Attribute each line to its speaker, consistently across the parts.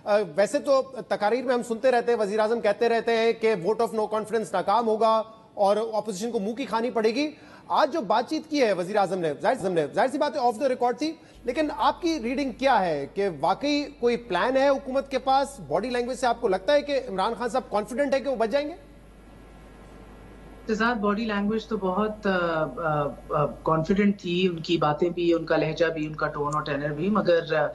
Speaker 1: वैसे तो तकारीर में हम सुनते रहते हैं, वजीर आजम कहते रहते हैं कि वोट ऑफ नो कॉन्फिडेंस नाकाम होगा और ऑपोजिशन को मुंह की खानी पड़ेगी। आज जो बातचीत की है वजीर आजम ने, जाहिर सी बात है ऑफ द रिकॉर्ड थी, लेकिन आपकी रीडिंग क्या है कि वाकई कोई प्लान है हुकूमत के पास? बॉडी लैंग्वेज से आपको लगता है कि इमरान खान साहब कॉन्फिडेंट है कि वो बच जाएंगे?
Speaker 2: बॉडी लैंग्वेज तो बहुत कॉन्फिडेंट थी, उनकी बातें भी, उनका लहजा भी, उनका टोन और टेनर भी, मगर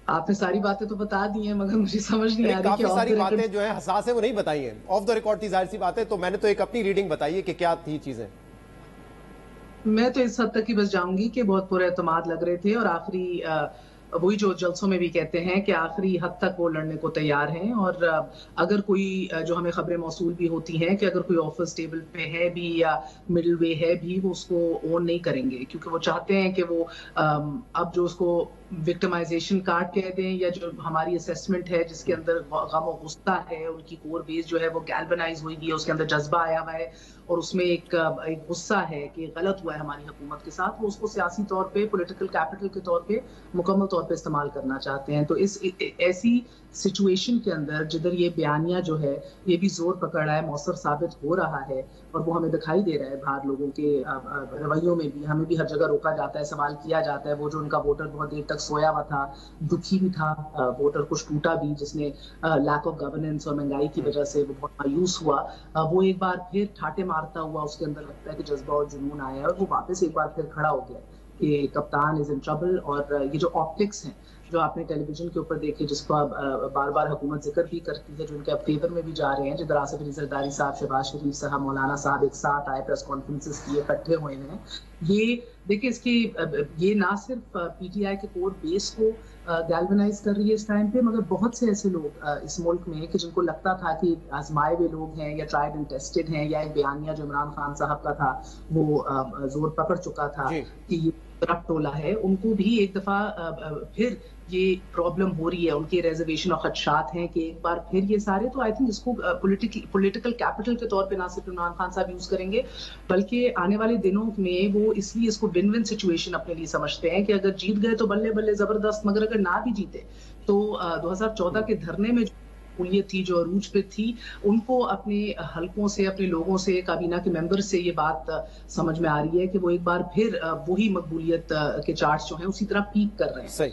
Speaker 2: आपने सारी बातें तो बता दी हैं, मगर मुझे समझ नहीं आ रही
Speaker 1: काफी सारी बातें जो है हसास है वो नहीं बताई हैं, ऑफ द रिकॉर्ड थी जाहिर सी बात है, तो मैंने तो एक अपनी रीडिंग बताई है कि क्या थी चीजें।
Speaker 2: मैं तो इस हद तक ही बस जाऊंगी कि बहुत पूरे एतमाद लग रहे थे और आखिरी वही जो जलसों में भी कहते हैं कि आखिरी हद तक वो लड़ने को तैयार हैं। और अगर कोई जो हमें खबरें मौसूल भी होती हैं कि अगर कोई ऑफर टेबल पे है भी या मिडिल वे है भी, वो उसको ओन नहीं करेंगे, क्योंकि वो चाहते हैं कि वो अब जो उसको विक्टिमाइजेशन कार्ड कह दें या जो हमारी असेसमेंट है जिसके अंदर गम और गुस्सा है, उनकी कोर बेस जो है वो गैल्वनाइज हुई है, उसके अंदर जज्बा आया हुआ है और उसमें एक गुस्सा है कि गलत हुआ है हमारी हुकूमत के साथ, वो उसको सियासी तौर पे, पॉलिटिकल कैपिटल के तौर पे, मुकम्मल तौर पे इस्तेमाल करना चाहते हैं। तो इस ऐसी सिचुएशन के अंदर जिधर ये बयानिया जो है ये भी जोर पकड़ रहा है, मौसर साबित हो रहा है और वो हमें दिखाई दे रहा है बाहर लोगों के रवैयों में भी, हमें भी हर जगह रोका जाता है, सवाल किया जाता है। वो जो उनका वोटर बहुत देर तक सोया हुआ था, दुखी भी था, वोटर कुछ टूटा भी, जिसने लैक ऑफ गवर्नेंस और महंगाई की वजह से वो बहुत मायूस हुआ, वो एक बार फिर ठाटे मारता हुआ उसके अंदर लगता है कि जज्बा और जुनून आया है और वो वापस एक बार फिर खड़ा हो गया कि कप्तान इज इन ट्रबल। और ये जो ऑप्टिक्स हैं जो आपने टेलीविजन के ऊपर देखे, जिसको बार बार हुकूमत जिक्र भी करती है, जो उनके अब फेवर में भी जा रहे हैं, जिधर आसिफ अली जरदारी साहब, शहबाज शरीफ साहब, मौलाना साहब एक साथ आए, प्रेस कॉन्फ्रेंसेस किए, इकट्ठे हुए हैं, ये देखिए इसकी ये ना सिर्फ पीटीआई के कोर बेस को गैल्वनाइज कर रही है इस टाइम पे, मगर बहुत से ऐसे लोग इस मुल्क में कि जिनको लगता था कि आजमाए हुए लोग हैं या ट्राइड एंड टेस्टेड हैं, या एक बयानिया जो इमरान खान साहब का था वो जोर पकड़ चुका था कि ये तरफ टोला है, उनको भी एक दफा फिर ये प्रॉब्लम हो रही है, उनके रिजर्वेशन और खदशात हैं कि एक बार फिर ये सारे, तो आई थिंक इसको पॉलिटिकल कैपिटल के तौर पे ना सिर्फ इमरान खान साहब यूज करेंगे, बल्कि आने वाले दिनों में वो इसलिए इसको विन विन सिचुएशन अपने लिए समझते हैं कि अगर जीत गए तो बल्ले बल्ले जबरदस्त, मगर अगर ना भी जीते तो 2014 के धरने में शमूलियत थी, जो अरूज पे थी, उनको अपने हलकों से, अपने लोगों से, काबीना के मेंबर से ये बात समझ में आ रही है कि वो एक बार फिर वही मकबूलियत के चार्ट्स जो हैं उसी तरह पीक कर रहे हैं।
Speaker 1: सही।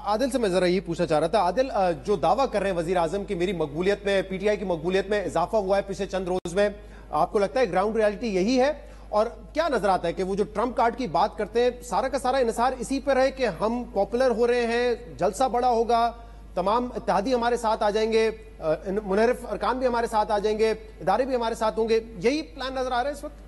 Speaker 1: आदिल से मैं जरा ये पूछना चाह रहा था, आदिल जो दावा कर रहे हैं वजीर आजम की मेरी मकबूलियत में, पीटीआई की मकबूलियत में इजाफा हुआ है पिछले चंद रोज में, आपको लगता है ग्राउंड रियलिटी यही है? और क्या नजर आता है कि वो जो ट्रम्प कार्ड की बात करते हैं, सारा का सारा इन्हिसार इसी पर है कि हम पॉपुलर हो रहे हैं, जलसा बड़ा होगा, तमाम इत्तेहादी हमारे साथ आ जाएंगे, मुनहरिफ अरकान भी हमारे साथ आ जाएंगे, इदारे भी हमारे साथ होंगे, यही प्लान नजर आ रहा है इस वक्त?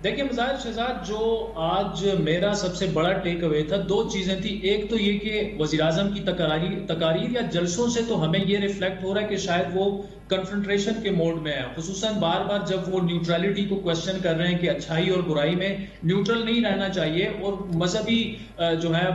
Speaker 3: देखिए मुजाहिर शहजाद, जो आज मेरा सबसे बड़ा टेक अवे था, दो चीजें थी। एक तो ये कि वजीर आजम की तकारीर या जलसों से तो हमें ये रिफ्लेक्ट हो रहा है कि शायद वो कन्फ्रंट्रेशन के मोड में है, खुसूसन बार बार जब वो न्यूट्रलिटी को क्वेश्चन कर रहे हैं कि अच्छाई और बुराई में न्यूट्रल नहीं रहना चाहिए, और मजहबी जो है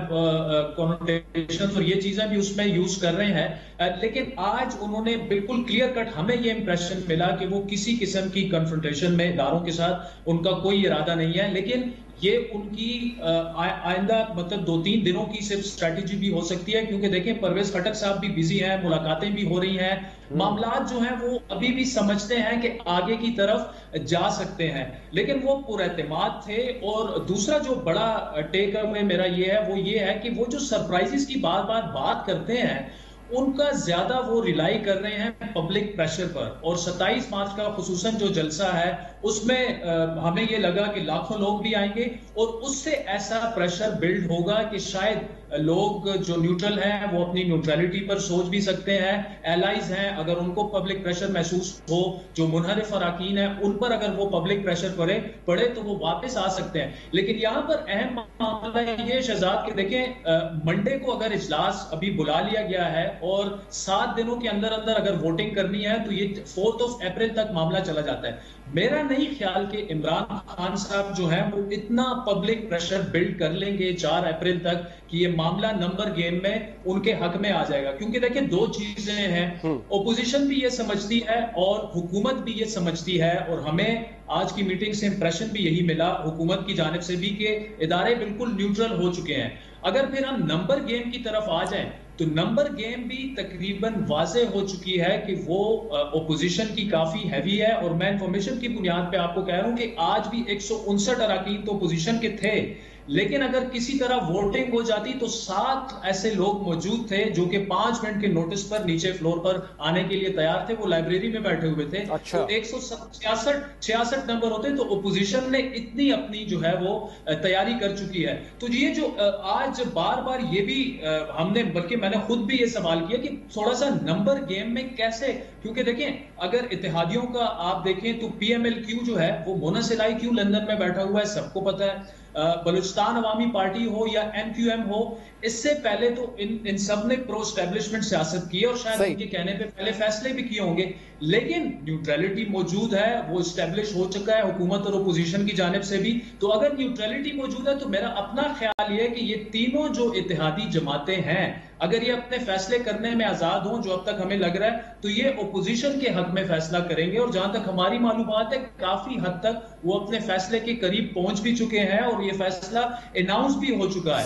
Speaker 3: कॉनोटेशन और ये चीजें भी उसमें यूज कर रहे हैं। लेकिन आज उन्होंने बिल्कुल क्लियर कट हमें ये इंप्रेशन मिला कि वो किसी किस्म की कन्फ्रंटेशन में इदारों के साथ उनका कोई इरादा नहीं है, लेकिन ये उनकी आइंदा मतलब 2-3 दिनों की सिर्फ स्ट्रेटेजी भी हो सकती है, क्योंकि देखें परवेज खटक साहब भी बिजी हैं, मुलाकातें भी हो रही हैं, मामलात जो हैं वो अभी भी समझते हैं कि आगे की तरफ जा सकते हैं, लेकिन वो पुरएतमाद थे। और दूसरा जो बड़ा टेक अवे मेरा ये है वो ये है कि वो जो सरप्राइजेस की बार बार बात करते हैं उनका ज्यादा वो रिलाई कर रहे हैं पब्लिक प्रेशर पर। और 27 मार्च का खुसूसन जो जलसा है उसमें हमें ये लगा कि लाखों लोग भी आएंगे और उससे ऐसा प्रेशर बिल्ड होगा कि शायद लोग जो न्यूट्रल हैं वो अपनी न्यूट्रलिटी पर सोच भी सकते हैं, एलाइज हैं, अगर उनको पब्लिक प्रेशर महसूस हो, जो मुनहरिफ अराकीन है उन पर अगर वो पब्लिक प्रेशर पड़े तो वो वापस आ सकते हैं। लेकिन यहां पर अहम मामला ये शहजाद के देखें, मंडे को अगर इजलास अभी बुला लिया गया है और 7 दिनों के अंदर अंदर अगर वोटिंग करनी है तो ये 4 अप्रैल तक मामला चला जाता है। मेरा नहीं ख्याल कि इमरान खान साहब जो है वो इतना पब्लिक प्रेशर बिल्ड कर लेंगे 4 अप्रैल तक कि ये मामला नंबर गेम में उनके हक में आ जाएगा, क्योंकि देखिए दो चीजें हैं, ओपोजिशन भी ये समझती है और हुकूमत भी ये समझती है, और हमें आज की मीटिंग से इंप्रेशन भी यही मिला हुकूमत की जानिब से भी कि इदारे बिल्कुल न्यूट्रल हो चुके हैं। अगर फिर हम नंबर गेम की तरफ आ जाएं तो नंबर गेम भी तकरीबन वाजे हो चुकी है कि वो ओपोजिशन की काफी हैवी है। और मैं इंफॉर्मेशन की बुनियाद पे आपको कह रहा हूं कि आज भी 159 अरकान तो ओपोजिशन के थे, लेकिन अगर किसी तरह वोटिंग हो जाती तो 7 ऐसे लोग मौजूद थे जो कि 5 मिनट के नोटिस पर नीचे फ्लोर पर आने के लिए तैयार थे। वो लाइब्रेरी में बैठे हुए थे।
Speaker 1: अच्छा।
Speaker 3: तो 166 नंबर होते तो ओपोजिशन ने इतनी अपनी जो है वो तैयारी कर चुकी है। तो ये जो आज बार बार ये भी हमने, बल्कि मैंने खुद भी ये सवाल किया कि थोड़ा सा नंबर गेम में कैसे, क्योंकि देखें अगर इत्तेहादियों का आप देखें तो PMLQ जो है वो मोनासिलाई क्यू लंदन में बैठा हुआ है, सबको पता है। बलूचिस्तान अवामी पार्टी हो या NQM हो, इससे पहले तो इन सब ने प्रो एस्टेब्लिशमेंट सियासत की है और शायद उनके कहने पे पहले फैसले भी किए होंगे, लेकिन न्यूट्रलिटी मौजूद है, वो एस्टेब्लिश हो चुका है हुकूमत और ओपोजिशन की जानिब से भी। तो अगर न्यूट्रलिटी मौजूद है तो मेरा अपना ख्याल ये है कि ये तीनों जो इत्तेहादी जमातें हैं, अगर ये अपने फैसले करने में आजाद हों, जो अब तक हमें लग रहा है, तो ये ओपोजिशन के हक में फैसला करेंगे। और जहां तक हमारी मालूमात है काफी हद तक वो अपने फैसले के करीब पहुंच भी चुके हैं और ये फैसला अनाउंस भी हो चुका है।